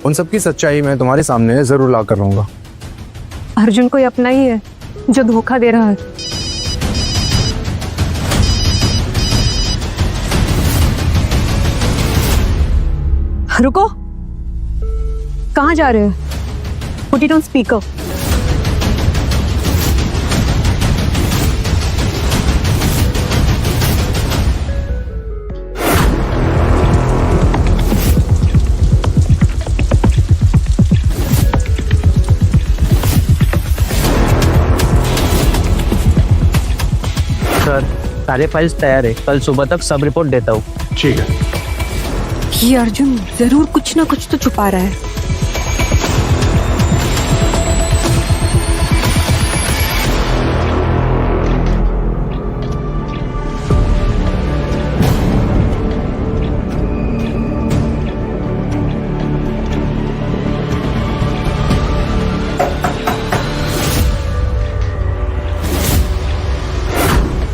उन सब की सच्चाई मैं तुम्हारे सामने जरूर ला कर रहूंगा। अर्जुन कोई अपना ही है जो धोखा दे रहा है। रुको, कहाँ जा रहे हो? Put it on speaker. Sir, सारे फाइल्स तैयार है, कल सुबह तक सब रिपोर्ट देता हूँ। ठीक है। ये अर्जुन जरूर कुछ ना कुछ तो छुपा रहा है।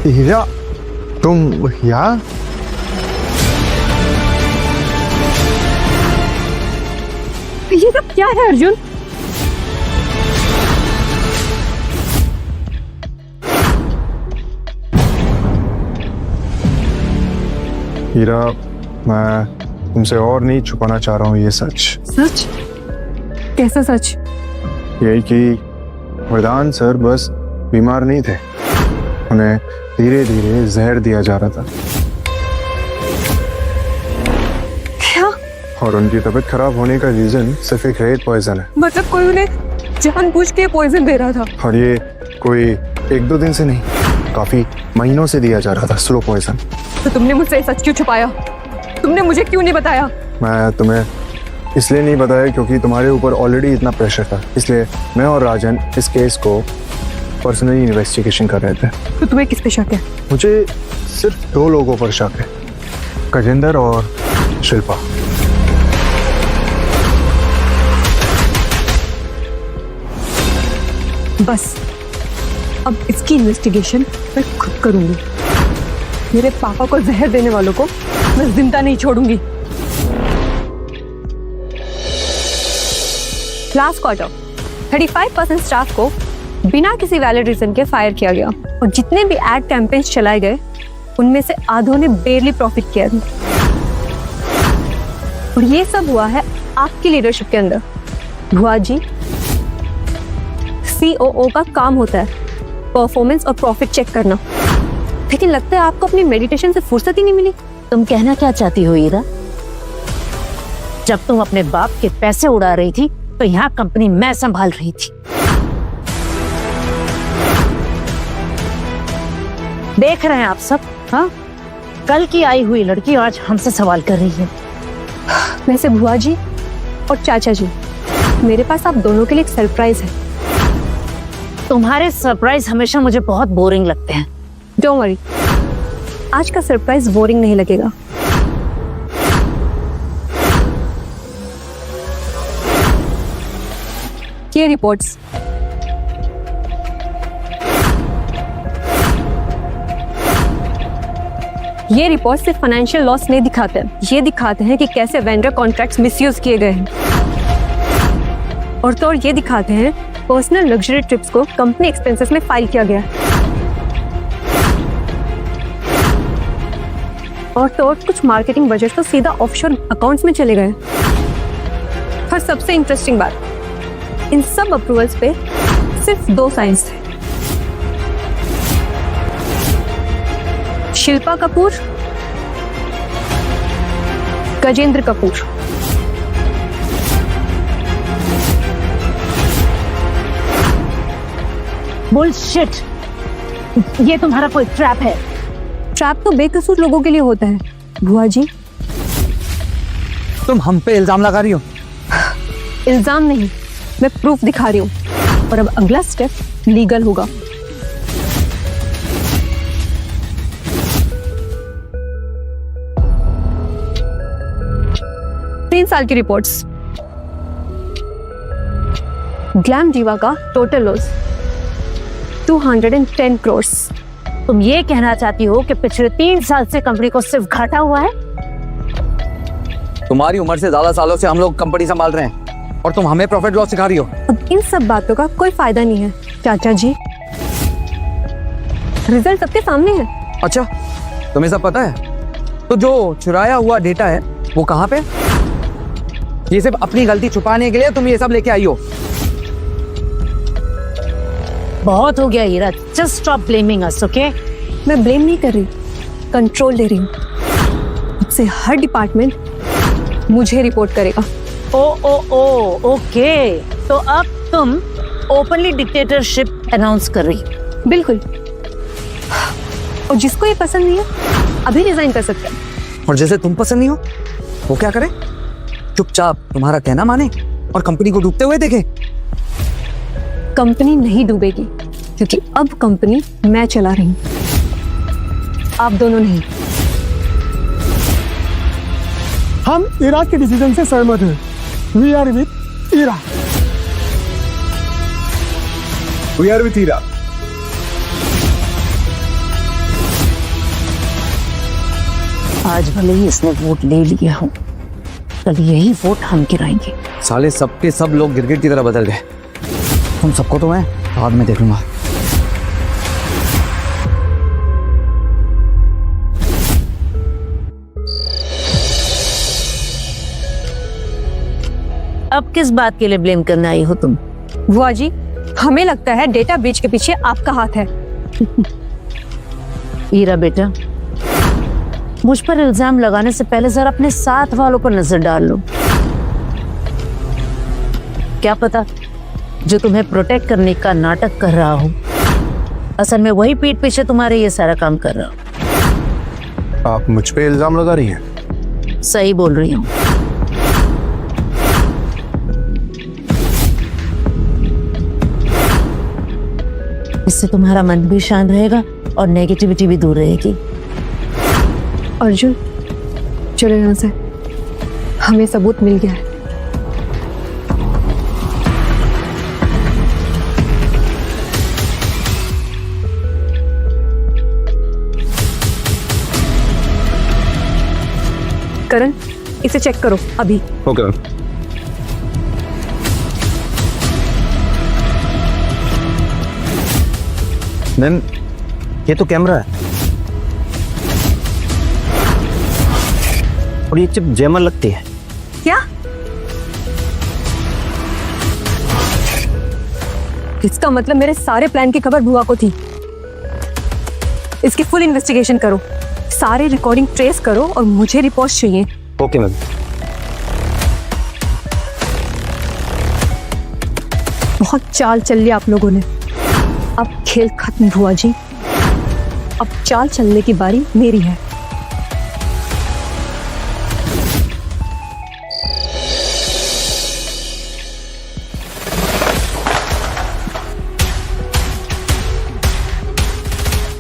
हीरा, तुम यहाँ? ये सब क्या है अर्जुन? हीरा, मैं तुमसे और नहीं छुपाना चाह रहा हूँ ये सच। सच? कैसा सच? यही कि वरदान सर बस बीमार नहीं थे, उन्हें धीरे धीरे जहर दिया जा रहा था। क्या? और उनकी तबीयत खराब होने का रीजन सिर्फ एक रेड पॉइजन है। मतलब कोई उन्हें जानबूझ के पॉइजन दे रहा था? और ये कोई एक दो दिन से नहीं, काफी महीनों से दिया जा रहा था, स्लो पॉइजन। तो तुमने मुझसे सच क्यों छुपाया? तुमने मुझे क्यों नहीं बताया? मैं तुम्हें इसलिए नहीं बताया क्योंकि तुम्हारे ऊपर ऑलरेडी इतना प्रेशर था, इसलिए मैं और राजन इस केस को पर्सनली इन्वेस्टिगेशन कर रहे थे। तो तुम्हें किस पे शक है? मुझे सिर्फ दो लोगों पर शक है, गजेंद्र और शिल्पा। बस अब इसकी इन्वेस्टिगेशन मैं खुद करूंगी। मेरे पापा को जहर देने वालों को मैं जिंदा नहीं छोड़ूंगी। लास्ट क्वार्टर 35% स्टाफ को बिना किसी वैलिड रीजन के फायर किया गया और जितने भी एड कैंपेन्स चलाए गए उनमें से आधों ने बेरली प्रॉफिट किया था। और ये सब हुआ है आपकी लीडरशिप के अंदर। भुआ जी, COO का काम होता है परफॉर्मेंस और प्रॉफिट चेक करना, लेकिन लगता है आपको अपनी मेडिटेशन से फुर्सत ही नहीं मिली। तुम कहना क्या चाहती हो ईरा? जब तुम अपने बाप के पैसे उड़ा रही थी तो यहाँ कंपनी मैं संभाल रही थी। देख रहे हैं आप सब, हाँ? कल की आई हुई लड़की आज हमसे सवाल कर रही है। वैसे भुआ जी और चाचा जी, मेरे पास आप दोनों के लिए एक सरप्राइज है। तुम्हारे सरप्राइज हमेशा मुझे बहुत बोरिंग लगते हैं। डोंट वरी, आज का सरप्राइज बोरिंग नहीं लगेगा। ये रिपोर्ट्स सिर्फ फाइनेंशियल लॉस नहीं दिखाते, ये दिखाते हैं कि कैसे वेंडर कॉन्ट्रैक्ट्स मिसयूज किए गए हैं। और तो और ये दिखाते हैं पर्सनल लग्जरी ट्रिप्स को कंपनी एक्सपेंसेस में फाइल किया गया। और तो और कुछ मार्केटिंग बजट तो सीधा ऑफशोर अकाउंट्स में चले गए। और सबसे इंटरेस्टिंग बात, इन सब अप्रूवल्स पे सिर्फ 2 साइंस थे, शिल्पा कपूर, गजेंद्र कपूर। बुलशिट! ये तुम्हारा कोई ट्रैप है। ट्रैप तो बेकसूर लोगों के लिए होता है भुआ जी। तुम हम पे इल्जाम लगा रही हो। इल्जाम नहीं, मैं प्रूफ दिखा रही हूँ। और अब अगला स्टेप लीगल होगा। 3 साल की रिपोर्ट्स। ग्लैम जीवा का टोटल लॉस 210 करोड़। तुम ये कहना चाहती हो कि पिछले 3 साल से कंपनी को सिर्फ घाटा हुआ है? तुम्हारी उम्र से ज्यादा सालों से हम लोग कंपनी संभाल रहे हैं और तुम हमें प्रॉफिट लॉस सिखा रही हो। अब इन सब बातों का कोई फायदा नहीं है चाचा जी, रिजल्ट सबके सामने है। अच्छा, तुम्हें सब पता है? तो जो चुराया हुआ डेटा है वो कहाँ पे? ये सिर्फ अपनी गलती छुपाने के लिए तुम ये सब लेके आई हो। बहुत हो गया हीरा, जस्ट स्टॉप ब्लेमिंग अस, ओके? मैं ब्लेम नहीं कर रही, कंट्रोल ले रही हूँ। मुझसे हर डिपार्टमेंट मुझे रिपोर्ट करेगा। ओ ओ ओ ओके, तो अब तुम ओपनली डिक्टेटरशिप अनाउंस कर रही हो। बिल्कुल, और जिसको ये पसंद नहीं है अभी रिजाइन कर सकता है। और जैसे तुम पसंद नहीं हो वो क्या करे? चुपचाप तुम्हारा कहना माने और कंपनी को डूबते हुए देखे। कंपनी नहीं डूबेगी क्योंकि अब कंपनी मैं चला रही हूँ, आप दोनों नहीं। हम ईरा के डिसीजन से सहमत हैं। We are with Ira. We are with Heera. आज भले ही इसने वोट ले लिया हो, कल यही वोट हम गिराएंगे। साले सबके सब लोग गिरगिट की तरह बदल गए। तुम सबको तो मैं बाद में देख लूंगा। अब किस बात के लिए ब्लेम करने आई हो तुम? बुआ जी, हमें लगता है डेटा ब्रीच के पीछे आपका हाथ है। हीरा बेटा, मुझ पर इल्जाम लगाने से पहले जरा अपने साथ वालों पर नजर डाल लो। क्या पता जो तुम्हें प्रोटेक्ट करने का नाटक कर रहा हो, असल में वही पीठ पीछे तुम्हारे ये सारा काम कर रहा हो। आप मुझ पे इल्जाम लगा रही हैं? सही बोल रही हूँ। इससे तुम्हारा मन भी शांत रहेगा और नेगेटिविटी भी दूर रहेगी। अर्जुन, चलो यहाँ से, हमें सबूत मिल गया है। करण, इसे चेक करो अभी। ओके। मैम, ये तो कैमरा है और ये चिप जैमर लगती है। क्या? इसका मतलब मेरे सारे प्लान की खबर बुआ को थी। इसकी फुल इन्वेस्टिगेशन करो, सारे रिकॉर्डिंग ट्रेस करो और मुझे रिपोर्ट चाहिए। Okay ma'am. बहुत चाल चल लिया आप लोगों ने, अब खेल खत्म बुआ जी। अब चाल चलने की बारी मेरी है।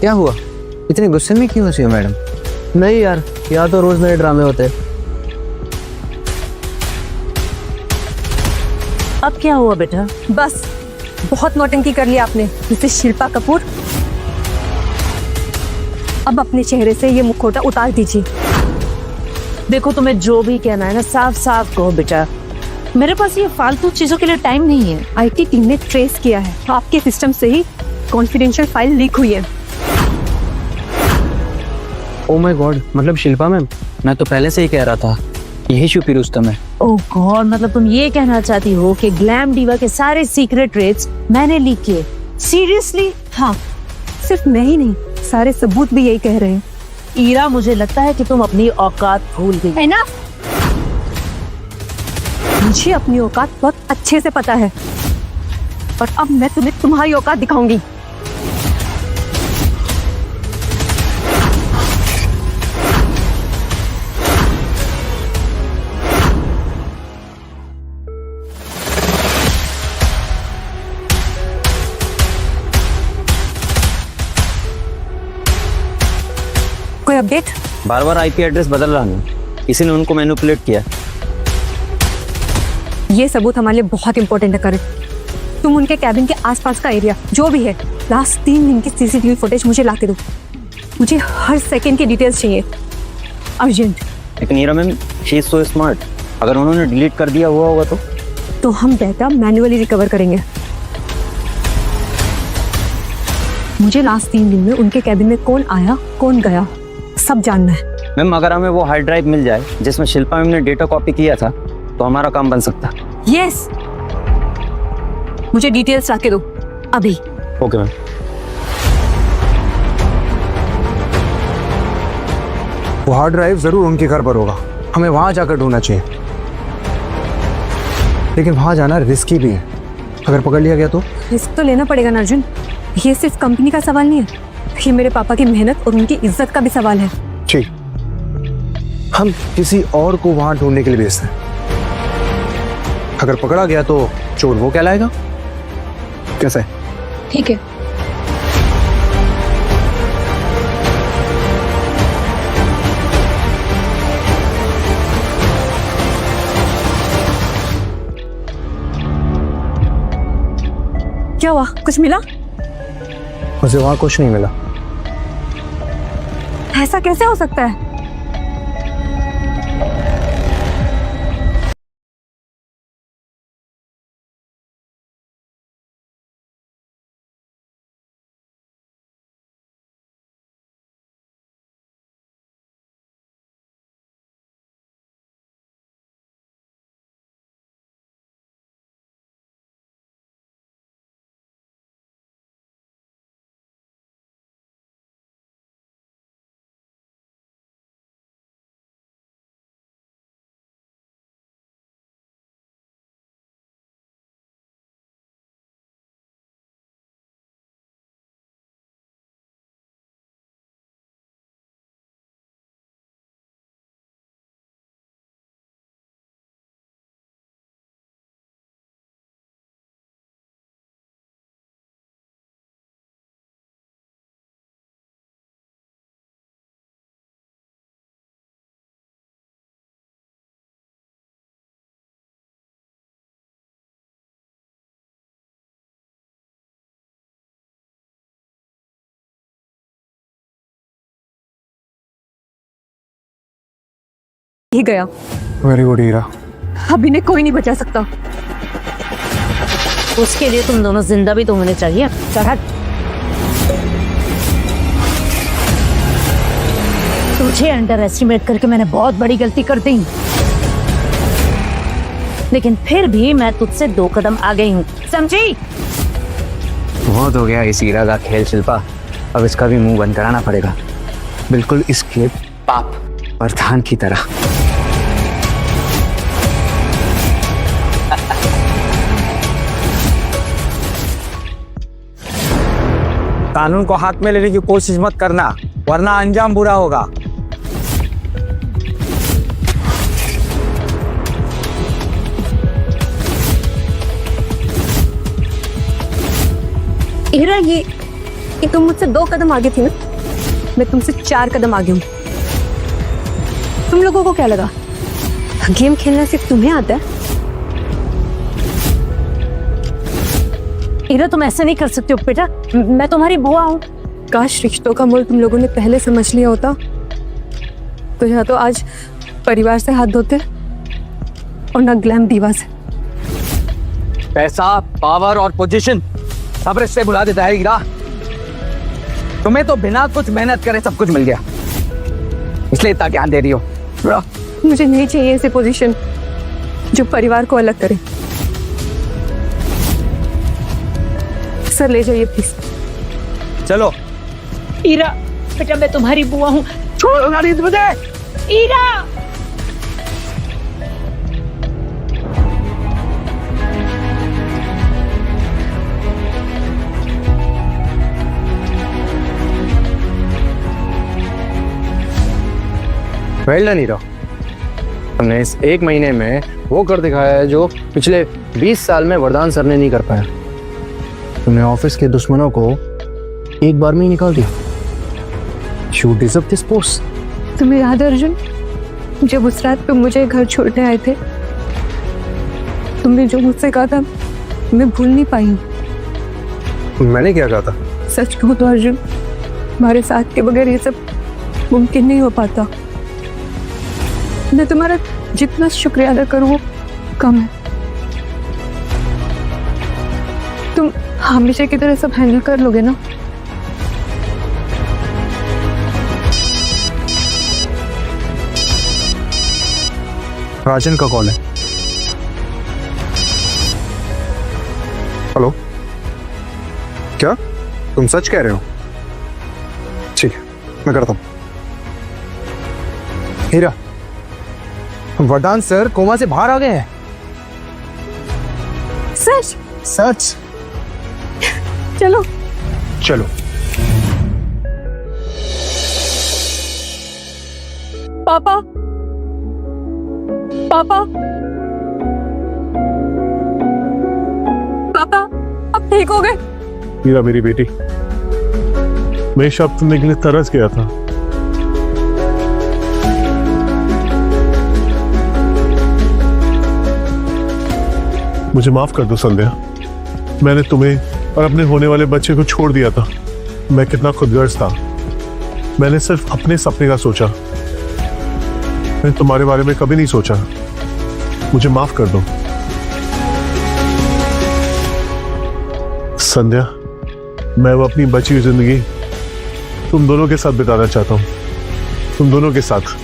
क्या हुआ? इतने गुस्से में क्यों हंसी हो मैडम? नहीं यार, यहाँ तो रोज नए ड्रामे होते हैं। अब क्या हुआ बेटा? बस, बहुत नौटंकी कर लिया आपने, जैसे शिल्पा कपूर। अब अपने चेहरे से ये मुखौटा उतार दीजिए। देखो, तुम्हें जो भी कहना है ना, साफ साफ कहो बेटा। मेरे पास ये फालतू चीजों के लिए टाइम नहीं है। आईटी टीम ने ट्रेस किया है, आपके सिस्टम से ही कॉन्फिडेंशियल फाइल लीक हुई है। ओह माय गॉड, मतलब शिल्पा मैम, मैं तो पहले से ही कह रहा था यही शुपी रुस्तम है। ओह गॉड, मतलब तुम ये कहना चाहती हो कि ग्लैम डीवा के सारे सीक्रेट रेट्स मैंने लीक किए? सीरियसली? हाँ, सिर्फ मैं ही नहीं, सारे सबूत भी यही कह रहे हैं। ईरा, मुझे लगता है कि तुम अपनी औकात भूल गई है ना? मुझे अपनी औकात बहुत अच्छे से पता है, और अब मैं तुम्हें तुम्हारी औकात दिखाऊंगी। कोई अपडेट? बार बार आईपी एड्रेस बदल रहा है, किसी ने उनको मैनिपुलेट किया। ये सबूत हमारे लिए बहुत इंपॉर्टेंट है करण। तुम उनके कैबिन के आसपास का एरिया जो भी है, लास्ट 3 दिन की सीसीटीवी फुटेज मुझे लाके दो। मुझे हर सेकंड की डिटेल्स चाहिए, अर्जेंट। लेकिन Heera ma'am, she is so smart, अगर उन्होंने डिलीट कर दिया हुआ होगा तो हम डाटा मैन्युअली रिकवर करेंगे। मुझे लास्ट 3 दिन में उनके कैबिन में कौन आया कौन गया सब जानना है। मैम, अगर हमें वो हार्ड ड्राइव मिल जाए जिसमें शिल्पा मैम ने डेटा कॉपी किया था तो हमारा काम बन सकता। यस, मुझे डिटेल्स लाके दो अभी। Okay ma'am. वो हार्ड ड्राइव जरूर उनके घर पर होगा, हमें वहां जाकर ढूंढना चाहिए। लेकिन वहां जाना रिस्की भी है, अगर पकड़ लिया गया तो? रिस्क तो लेना पड़ेगा ना अर्जुन, ये सिर्फ कंपनी का सवाल नहीं है, ये मेरे पापा की मेहनत और उनकी इज्जत का भी सवाल है। ठीक, हम किसी और को वहां ढूंढने के लिए भेजते हैं। अगर पकड़ा गया तो चोर वो कहलाएगा। कैसा है? ठीक है। क्या हुआ, कुछ मिला? मुझे वहां कुछ नहीं मिला। ऐसा कैसे हो सकता है? ये गया। वेरी गुड हीरा। अब इन्हें कोई नहीं बचा सकता। उसके लिए तुम दोनों जिंदा भी तो होने चाहिए। चढ़ा तुझे अंडर एस्टिमेट करके मैंने बहुत बड़ी गलती कर दी, लेकिन फिर भी मैं तुझसे 2 कदम आगे हूँ, समझी? बहुत हो गया इस हीरा का खेल शिल्पा, अब इसका भी मुंह बंद कराना पड़ेगा, बिल्कुल इसके पाप प्रधान की तरह। कानून को हाथ में लेने की कोशिश मत करना, वरना अंजाम बुरा होगा। हीरा, ये तुम मुझसे 2 कदम आगे थी ना, मैं तुमसे 4 कदम आगे हूँ। तुम लोगों को क्या लगा गेम खेलना सिर्फ तुम्हें आता है? हीरा, तुम ऐसे नहीं कर सकते हो बेटा, मैं तुम्हारी बुआ हूँ। काश रिश्तों का मोल तुम लोगों ने पहले समझ लिया होता, तो या तो आज परिवार से हाथ धोते और ना ग्लैम दीवा से। पैसा, पावर और पोजीशन सब रिश्ते भुला देता है हीरा। तुम्हें तो बिना कुछ मेहनत करे सब कुछ मिल गया, इसलिए इतना ज्ञान दे रही हो। मुझे नहीं चाहिए ऐसी पोजीशन जो परिवार को अलग करे। सर ले जाइए प्लीज। चलो। हीरा बेटा, मैं तुम्हारी बुआ हूँ। छोड़ो गाड़ी मुझे। हीरा, वेल डन हीरा, हमने इस 1 महीने में वो कर दिखाया है जो पिछले 20 साल में वरदान सर ने नहीं कर पाया। तुमने ऑफिस के दुश्मनों को एक बार में ही निकाल दिया। You deserve this post. तुम्हें याद है अर्जुन, जब उस रात तुम मुझे घर छोड़ने आए थे, तुमने जो मुझसे कहा था मैं भूल नहीं पाई हूँ। मैंने क्या कहा था? सच कहूँ तो अर्जुन, तुम्हारे साथ के बगैर ये सब मुमकिन नहीं हो पाता। मैं तुम्हारा जितना शुक्रिया अदा करूँ वो कम है। तुम हमेशा की तरह सब हैंडल कर लोगे ना? राजन का कॉल है। हेलो, क्या तुम सच कह रहे हो? ठीक है, मैं करता हूं। हीरा, वरदान सर कोमा से बाहर आ गए हैं। सच? सच? चलो। चलो। पापा, पापा, पापा, अब ठीक हो गए? हीरा मेरी बेटी, मैं शब्द सुनने के लिए तरस गया था। मुझे माफ कर दो संध्या, मैंने तुम्हें और अपने होने वाले बच्चे को छोड़ दिया था। मैं कितना खुदगर्ज था। मैंने सिर्फ अपने सपने का सोचा, मैंने तुम्हारे बारे में कभी नहीं सोचा। मुझे माफ कर दो संध्या। मैं वो अपनी बची हुई जिंदगी तुम दोनों के साथ बिताना चाहता हूं, तुम दोनों के साथ।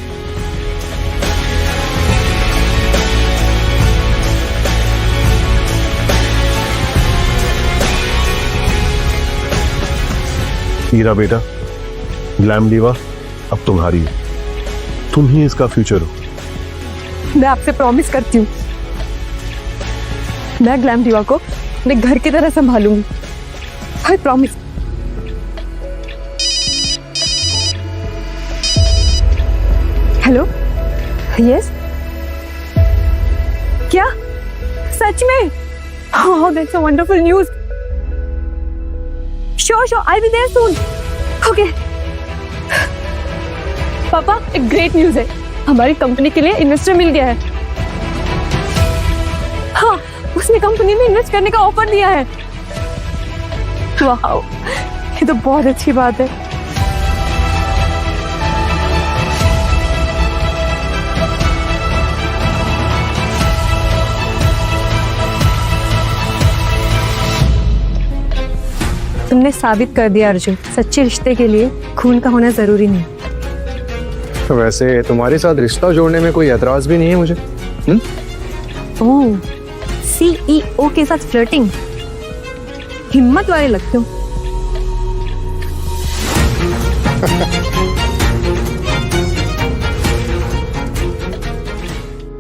हीरा बेटा, ग्लैम दीवा अब तुम्हारी है, तुम ही इसका फ्यूचर हो। मैं आपसे प्रॉमिस करती हूँ, मैं ग्लैम दीवा को अपने घर की तरह संभालूंगी। I promise. हेलो, यस, क्या सच में? Oh, that's a wonderful news. Sure, I'll be there soon. Okay. पापा, एक ग्रेट न्यूज है, हमारी कंपनी के लिए इन्वेस्टर मिल गया है। हाँ, उसने कंपनी में इन्वेस्ट करने का ऑफर दिया है। वाह, ये तो बहुत अच्छी बात है। तुमने साबित कर दिया अर्जुन, सच्चे रिश्ते के लिए खून का होना जरूरी नहीं। वैसे तुम्हारे साथ रिश्ता जोड़ने में कोई एतराज भी नहीं है मुझे। ओह, सीईओ के साथ फ्लर्टिंग, हिम्मत वाले लगते हो।